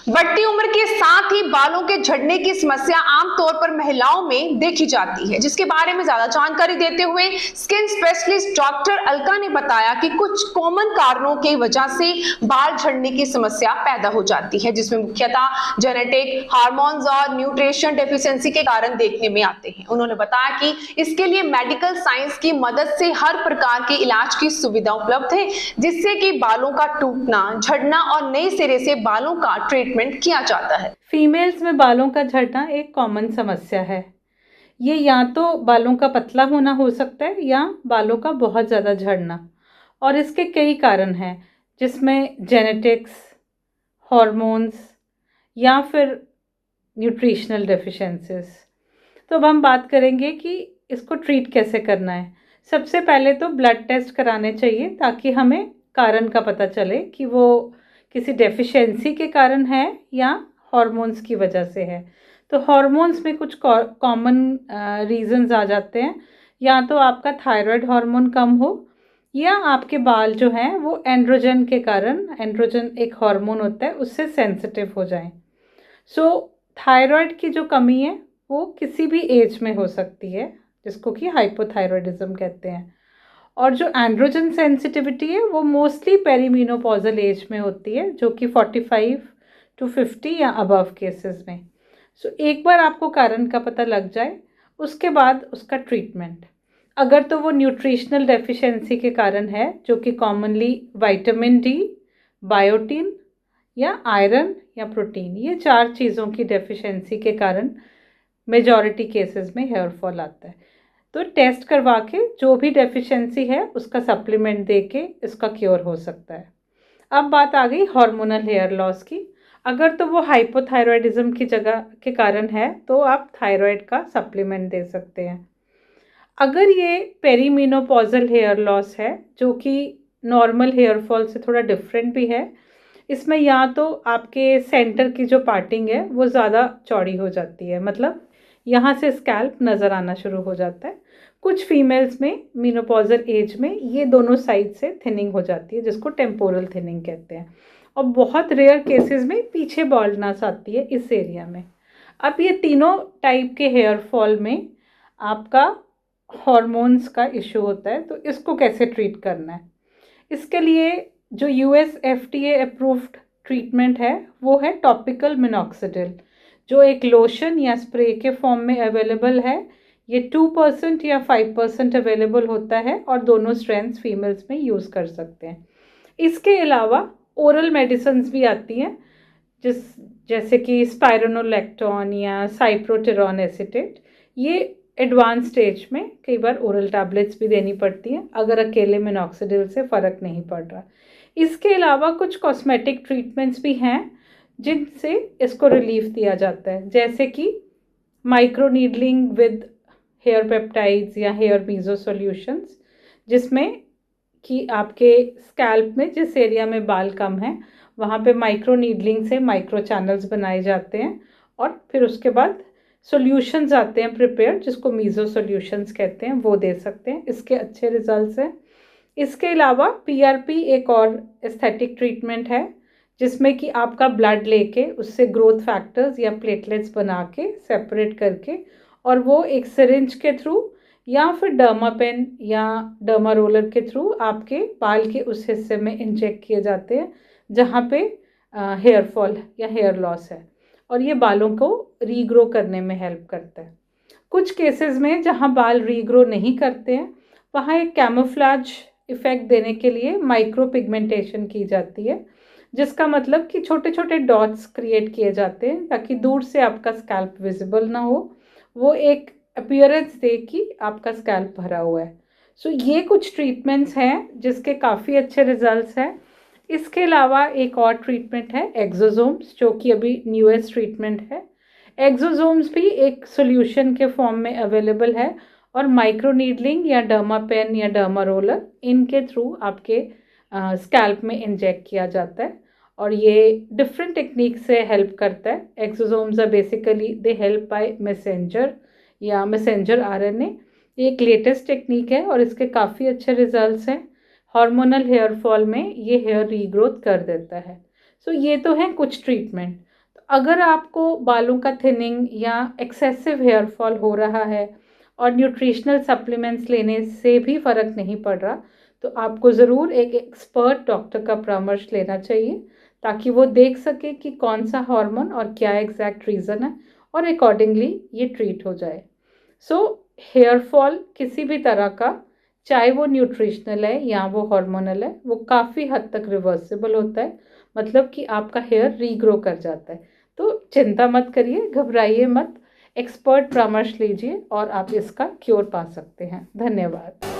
बढ़ती उम्र के साथ ही बालों के झड़ने की समस्या आमतौर पर महिलाओं में देखी जाती है, जिसके बारे में ज्यादा जानकारी देते हुए स्किन स्पेशलिस्ट डॉक्टर अलका ने बताया कि कुछ कॉमन कारणों की वजह से बाल झड़ने की समस्या पैदा हो जाती है, जिसमें मुख्यतः जेनेटिक, हार्मोन्स और न्यूट्रिशन डेफिशिएंसी के कारण देखने में आते हैं। उन्होंने बताया कि इसके लिए मेडिकल साइंस की मदद से हर प्रकार के इलाज की सुविधा उपलब्ध है, जिससे कि बालों का टूटना, झड़ना और नए सिरे से बालों का ट्रीटमेंट किया जाता है। फीमेल्स में बालों का झड़ना एक कॉमन समस्या है। ये या तो बालों का पतला होना हो सकता है या बालों का बहुत ज़्यादा झड़ना, और इसके कई कारण हैं, जिसमें जेनेटिक्स, हॉर्मोन्स या फिर न्यूट्रिशनल डेफिशिएंसीज। तो अब हम बात करेंगे कि इसको ट्रीट कैसे करना है। सबसे पहले तो ब्लड टेस्ट कराने चाहिए ताकि हमें कारण का पता चले कि वो किसी डेफिशिएंसी के कारण है या हॉर्मोन्स की वजह से है। तो हॉर्मोन्स में कुछ कॉमन रीजंस आ जाते हैं। या तो आपका थायराइड हार्मोन कम हो, या आपके बाल जो हैं वो एंड्रोजन के कारण, एंड्रोजन एक हार्मोन होता है, उससे सेंसिटिव हो जाएं। थायराइड की जो कमी है वो किसी भी एज में हो सकती है, जिसको कि हाइपोथायरॉयडिज्म कहते हैं। और जो एंड्रोजन सेंसिटिविटी है वो मोस्टली पेरीमेनोपॉजल एज में होती है, जो कि 45 to 50 या अबव केसेस में। एक बार आपको कारण का पता लग जाए, उसके बाद उसका ट्रीटमेंट। अगर तो वो न्यूट्रिशनल डेफिशिएंसी के कारण है, जो कि कॉमनली विटामिन डी, बायोटिन या आयरन या प्रोटीन, ये 4 चीज़ों की डेफिशिएंसी के कारण मेजॉरिटी केसेस में हेयर फॉल आता है। तो टेस्ट करवा के जो भी डेफिशिएंसी है उसका सप्लीमेंट दे के इसका क्योर हो सकता है। अब बात आ गई हार्मोनल हेयर लॉस की। अगर तो वो हाइपोथायरॉयडिज्म की जगह के कारण है तो आप थायराइड का सप्लीमेंट दे सकते हैं। अगर ये पेरीमेनोपॉजल हेयर लॉस है, जो कि नॉर्मल हेयर फॉल से थोड़ा डिफरेंट भी है, इसमें या तो आपके सेंटर की जो पार्टिंग है वो ज़्यादा चौड़ी हो जाती है, मतलब यहाँ से स्कैल्प नज़र आना शुरू हो जाता है। कुछ फीमेल्स में मेनोपॉजल एज में ये दोनों साइड से थिनिंग हो जाती है, जिसको टेम्पोरल थिनिंग कहते हैं। और बहुत रेयर केसेस में पीछे बॉल्डनेस आती है इस एरिया में। अब ये तीनों टाइप के हेयर फॉल में आपका हॉर्मोन्स का इशू होता है, तो इसको कैसे ट्रीट करना है। इसके लिए जो US FDA अप्रूव्ड ट्रीटमेंट है वो है टॉपिकल मिनॉक्सिडिल, जो एक लोशन या स्प्रे के फॉर्म में अवेलेबल है। ये 2% या 5% अवेलेबल होता है और दोनों स्ट्रेंथ्स फीमेल्स में यूज़ कर सकते हैं। इसके अलावा ओरल मेडिसिन भी आती हैं, जैसे कि स्पाइरोनोलेक्टोन या साइप्रोटेरॉन एसीटेट। ये एडवांस स्टेज में कई बार ओरल टैबलेट्स भी देनी पड़ती हैं अगर अकेले मिनॉक्सिडिल से फ़र्क नहीं पड़ रहा। इसके अलावा कुछ कॉस्मेटिक ट्रीटमेंट्स भी हैं जिनसे इसको रिलीफ दिया जाता है, जैसे कि micro needling with hair peptides या हेयर मीजो सॉल्यूशंस, जिसमें कि आपके स्कैल्प में जिस एरिया में बाल कम है वहाँ पे माइक्रो नीडलिंग से माइक्रो चैनल्स बनाए जाते हैं और फिर उसके बाद सॉल्यूशंस आते हैं प्रिपेयर, जिसको मीजो सॉल्यूशंस कहते हैं, वो दे सकते हैं। इसके अच्छे रिजल्ट्स हैं। इसके अलावा PRP एक और एस्थेटिक ट्रीटमेंट है, जिसमें कि आपका ब्लड लेके उससे ग्रोथ फैक्टर्स या प्लेटलेट्स बना के सेपरेट करके, और वो एक सिरिंज के थ्रू या फिर डर्मा पेन या डर्मा रोलर के थ्रू आपके बाल के उस हिस्से में इंजेक्ट किए जाते हैं जहाँ पे हेयर फॉल या हेयर लॉस है, और ये बालों को रीग्रो करने में हेल्प करता है। कुछ केसेस में जहाँ बाल रीग्रो नहीं करते हैं वहाँ एक कैमोफ्लेज इफ़ेक्ट देने के लिए माइक्रो पिगमेंटेशन की जाती है, जिसका मतलब कि छोटे छोटे डॉट्स क्रिएट किए जाते हैं ताकि दूर से आपका स्कैल्प विजिबल ना हो, वो एक अपीयरेंस दे कि आपका स्कैल्प भरा हुआ है। ये कुछ ट्रीटमेंट्स हैं जिसके काफ़ी अच्छे रिजल्ट्स हैं। इसके अलावा एक और ट्रीटमेंट है एक्सोसोम्स, जो कि अभी न्यूएस्ट ट्रीटमेंट है। एक्सोसोम्स भी एक सॉल्यूशन के फॉर्म में अवेलेबल है, और माइक्रो नीडलिंग या डर्मा पेन या डर्मा रोलर, इनके थ्रू आपके स्कैल्प में इंजेक्ट किया जाता है, और ये डिफरेंट टेक्निक से हेल्प करता है। Exosomes are basically they help by messenger या मैसेंजर RNA। एक लेटेस्ट टेक्निक है और इसके काफ़ी अच्छे रिजल्ट्स हैं। हार्मोनल हेयर फॉल में ये हेयर रीग्रोथ कर देता है। ये तो हैं कुछ ट्रीटमेंट। अगर आपको बालों का थिनिंग या एक्सेसिव हेयर फॉल हो रहा है और न्यूट्रिशनल सप्लीमेंट्स लेने से भी फ़र्क नहीं पड़ रहा, तो आपको ज़रूर एक एक्सपर्ट डॉक्टर का परामर्श लेना चाहिए, ताकि वो देख सके कि कौन सा हार्मोन और क्या एग्जैक्ट रीज़न है और अकॉर्डिंगली ये ट्रीट हो जाए। सो हेयर फॉल किसी भी तरह का, चाहे वो न्यूट्रिशनल है या वो हार्मोनल है, वो काफ़ी हद तक रिवर्सिबल होता है, मतलब कि आपका हेयर रीग्रो कर जाता है। तो चिंता मत करिए, घबराइए मत, एक्सपर्ट परामर्श लीजिए और आप इसका क्योर पा सकते हैं। धन्यवाद।